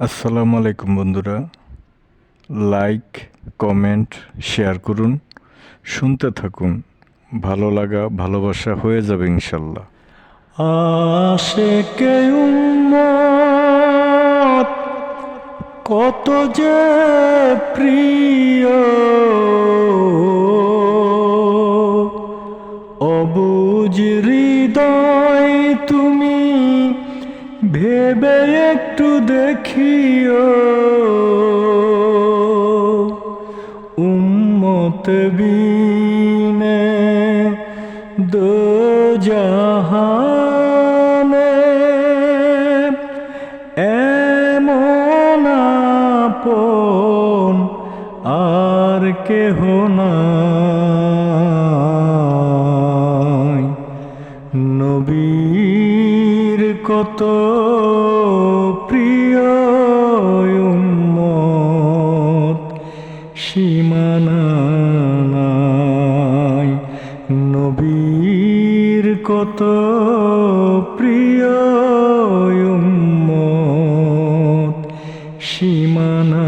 আসসালামু আলাইকুম বন্ধুরা। লাইক, কমেন্ট, শেয়ার করুন, শুনতে থাকুন। ভালো লাগা ভালোবাসা হয়ে যাবে ইনশাল্লাহ। আশেকে উম্মত কত যে প্রিয়, অবুঝ হৃদয় তুমি ভেবে একটু দেখিও। উম্মত বিনে দো জাহানে এমন আপন আর কেহ নাই। নবীর কত প্রিয় উম্মত সীমানা নাই। নবীর কত প্রিয় উম্মত সীমানা